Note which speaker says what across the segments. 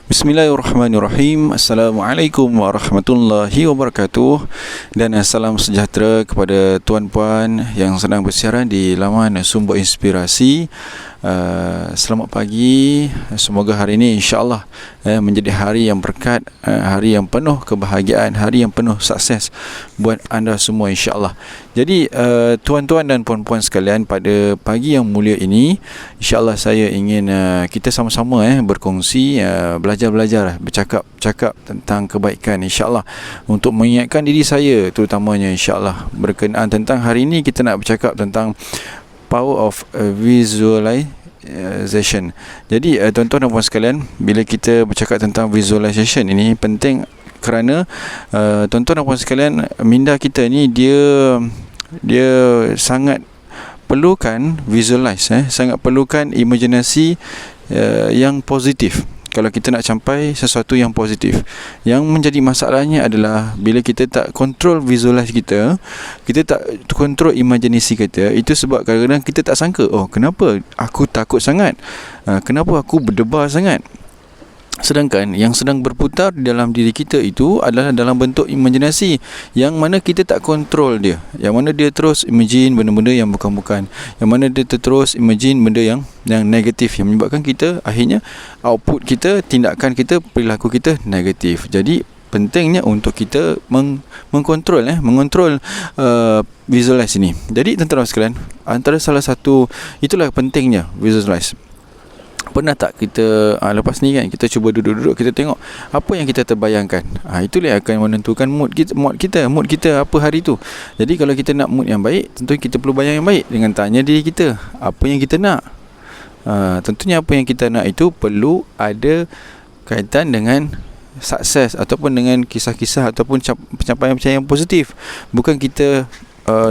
Speaker 1: Bismillahirrahmanirrahim. Assalamualaikum warahmatullahi wabarakatuh. Dan salam sejahtera kepada tuan-puan yang sedang bersiaran di laman Sumber Inspirasi. Selamat pagi. Semoga hari ini insya-Allah menjadi hari yang berkat, hari yang penuh kebahagiaan, hari yang penuh sukses buat anda semua insya-Allah. Jadi tuan-tuan dan puan-puan sekalian, pada pagi yang mulia ini insya-Allah saya ingin kita sama-sama berkongsi, belajar, bercakap tentang kebaikan insya-Allah, untuk mengingatkan diri saya terutamanya insya-Allah berkenaan tentang hari ini kita nak bercakap tentang power of visualization. Jadi tuan-tuan dan puan sekalian, bila kita bercakap tentang visualization ini penting kerana tuan-tuan dan puan sekalian, minda kita ni dia sangat perlukan visualize, sangat perlukan imajinasi yang positif kalau kita nak capai sesuatu yang positif. Yang menjadi masalahnya adalah bila kita tak kontrol visualize kita tak kontrol imajinasi kita. Itu sebab kadang-kadang kita tak sangka, oh kenapa aku takut sangat, kenapa aku berdebar sangat. Sedangkan yang sedang berputar di dalam diri kita itu adalah dalam bentuk imajinasi, yang mana kita tak kontrol dia, yang mana dia terus imagine benda-benda yang bukan-bukan, yang mana dia terus imagine benda yang negatif, yang menyebabkan kita akhirnya output kita, tindakan kita, perilaku kita negatif. Jadi pentingnya untuk kita mengontrol visualize ini. Jadi tuan-tuan sekalian, antara salah satu itulah pentingnya visualize. Pernah tak kita lepas ni kan, kita cuba duduk-duduk, kita tengok apa yang kita terbayangkan. Itulah yang akan menentukan mood kita apa hari tu. Jadi kalau kita nak mood yang baik, tentu kita perlu bayang yang baik dengan tanya diri kita apa yang kita nak. Tentunya apa yang kita nak itu perlu ada kaitan dengan sukses ataupun dengan kisah-kisah ataupun pencapaian-pencapaian yang positif. Bukan kita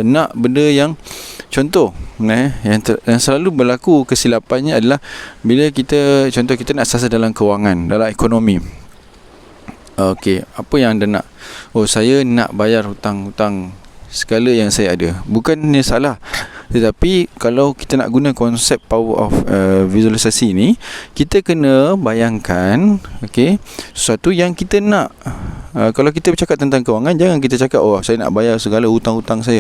Speaker 1: nak benda yang contoh yang selalu berlaku kesilapannya adalah bila kita contoh kita nak sukses dalam kewangan, dalam ekonomi. Okey, apa yang anda nak? Oh, saya nak bayar hutang-hutang segala yang saya ada. Bukannya salah, tetapi kalau kita nak guna konsep power of visualisasi ni, kita kena bayangkan sesuatu yang kita nak. Kalau kita bercakap tentang kewangan, jangan kita cakap oh saya nak bayar segala hutang-hutang saya.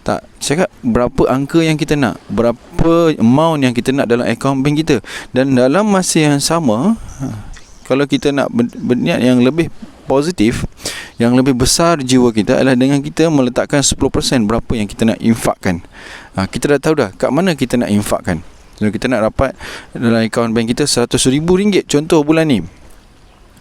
Speaker 1: Tak, cakap berapa angka yang kita nak, berapa amount yang kita nak dalam akaun bank kita. Dan dalam masa yang sama, kalau kita nak berniat yang lebih positif, yang lebih besar jiwa kita adalah dengan kita meletakkan 10% berapa yang kita nak infakkan. Kita dah tahu dah kat mana kita nak infakkan. So, kita nak dapat dalam akaun bank kita RM100,000 contoh bulan ni.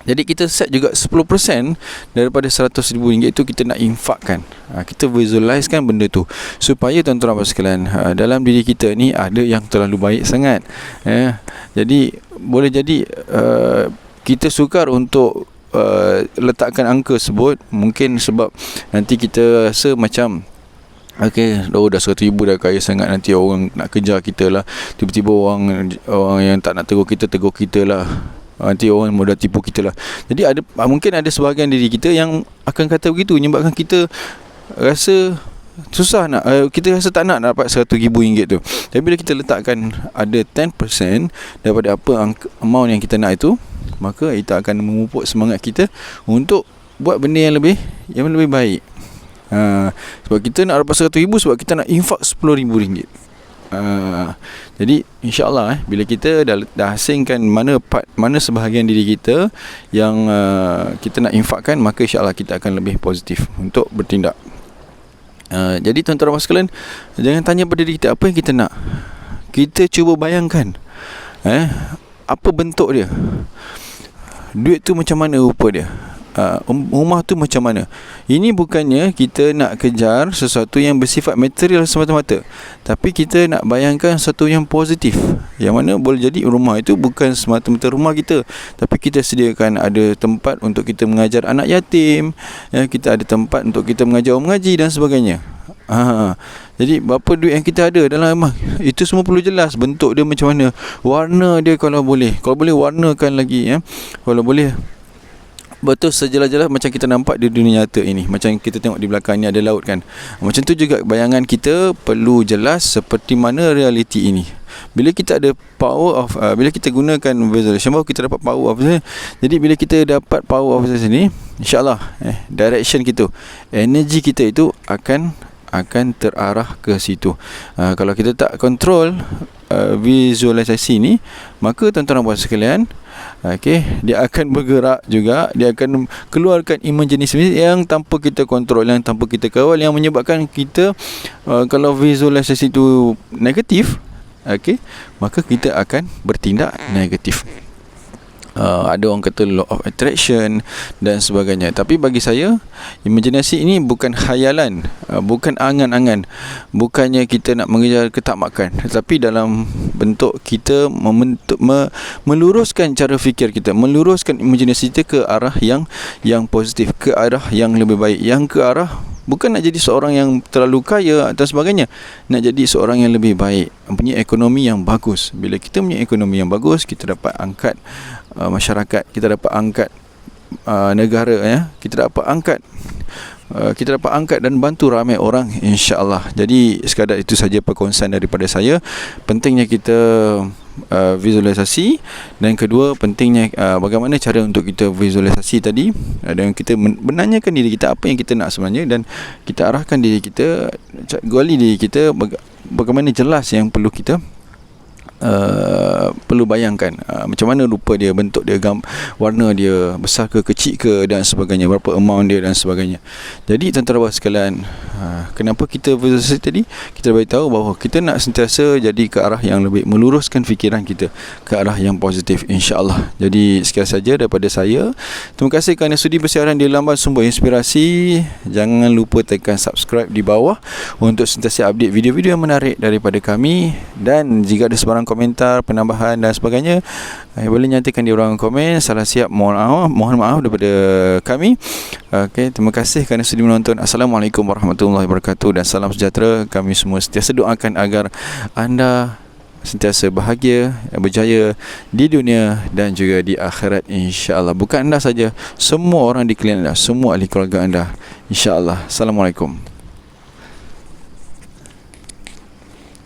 Speaker 1: Jadi kita set juga 10% daripada RM100,000 itu kita nak infakkan. Kita visualizekan benda tu supaya tuan-tuan dan sekalian, dalam diri kita ni ada yang terlalu baik sangat. Jadi boleh jadi kita sukar untuk letakkan angka sebut. Mungkin sebab nanti kita rasa macam dah RM100,000 dah kaya sangat, nanti orang nak kejar kita lah. Tiba-tiba orang yang tak nak tegur kita lah. Nanti orang mudah tipu kita lah. Jadi mungkin ada sebahagian diri kita yang akan kata begitu, menyebabkan kita rasa susah nak, kita rasa tak nak dapat RM100,000 tu. Tapi bila kita letakkan ada 10% daripada apa amount yang kita nak itu, maka kita akan memupuk semangat kita untuk buat benda yang lebih baik. Sebab kita nak dapat RM100,000 sebab kita nak infak RM10,000. Jadi insya-Allah bila kita dah asingkan mana sebahagian diri kita yang kita nak infakkan, maka insya-Allah kita akan lebih positif untuk bertindak. Jadi tuan-tuan dan sekalian, jangan tanya pada diri kita apa yang kita nak. Kita cuba bayangkan apa bentuk dia. Duit tu macam mana rupa dia. Rumah tu macam mana. Ini bukannya kita nak kejar sesuatu yang bersifat material semata-mata, tapi kita nak bayangkan sesuatu yang positif, yang mana boleh jadi rumah itu bukan semata-mata rumah kita, tapi kita sediakan ada tempat untuk kita mengajar anak yatim, kita ada tempat untuk kita mengajar orang mengaji dan sebagainya. Jadi berapa duit yang kita ada dalam rumah, itu semua perlu jelas. Bentuk dia macam mana, warna dia kalau boleh warnakan lagi, kalau boleh betul sejelas-jelas macam kita nampak di dunia nyata ini. Macam kita tengok di belakang ni ada laut kan. Macam tu juga bayangan kita perlu jelas seperti mana realiti ini. Bila kita ada power of bila kita gunakan visualization, baru kita dapat power of visualization. Jadi bila kita dapat power of visualization ni, insyaAllah direction kita, energi kita itu akan terarah ke situ. Kalau kita tak kontrol visualisasi ni, maka tuan-tuan dan puan sekalian, dia akan bergerak juga, dia akan keluarkan imaginasi yang tanpa kita kontrol, yang tanpa kita kawal, yang menyebabkan kita kalau visualisasi itu negatif, maka kita akan bertindak negatif. Ada orang kata law of attraction dan sebagainya. Tapi bagi saya, imajinasi ini bukan khayalan, bukan angan-angan, bukannya kita nak mengejar ketakmakan, tetapi dalam bentuk kita meluruskan cara fikir kita, meluruskan imajinasi kita ke arah yang positif, ke arah yang lebih baik, yang ke arah bukan nak jadi seorang yang terlalu kaya atau sebagainya, nak jadi seorang yang lebih baik, punya ekonomi yang bagus. Bila kita punya ekonomi yang bagus, kita dapat angkat masyarakat, kita dapat angkat negara, kita dapat angkat dan bantu ramai orang, insya-Allah. Jadi sekadar itu saja perkongsian daripada saya. Pentingnya kita visualisasi, dan kedua pentingnya bagaimana cara untuk kita visualisasi tadi, dan kita menanyakan diri kita apa yang kita nak sebenarnya, dan kita arahkan diri kita, gali diri kita bagaimana jelas yang perlu kita perlu bayangkan, macam mana rupa dia, bentuk dia, warna dia, besar ke kecil ke dan sebagainya, berapa amount dia dan sebagainya. Jadi tuan-tuan sekalian, kenapa kita visualisasi tadi, kita beritahu bahawa kita nak sentiasa jadi ke arah yang lebih, meluruskan fikiran kita ke arah yang positif, insya-Allah. Jadi sekian saja daripada saya. Terima kasih kerana sudi bersiaran di Lamban Sumber Inspirasi. Jangan lupa tekan subscribe di bawah untuk sentiasa update video-video yang menarik daripada kami, dan jika ada sebarang komentar, penambahan dan sebagainya, boleh nyatakan di ruangan komen. Salah siap, mohon maaf daripada kami. Terima kasih kerana sudi menonton. Assalamualaikum warahmatullahi wabarakatuh, dan salam sejahtera. Kami semua sentiasa doakan agar anda sentiasa bahagia, berjaya di dunia dan juga di akhirat, insya-Allah. Bukan anda saja, semua orang di sekeliling anda, semua ahli keluarga anda, insya-Allah. Assalamualaikum.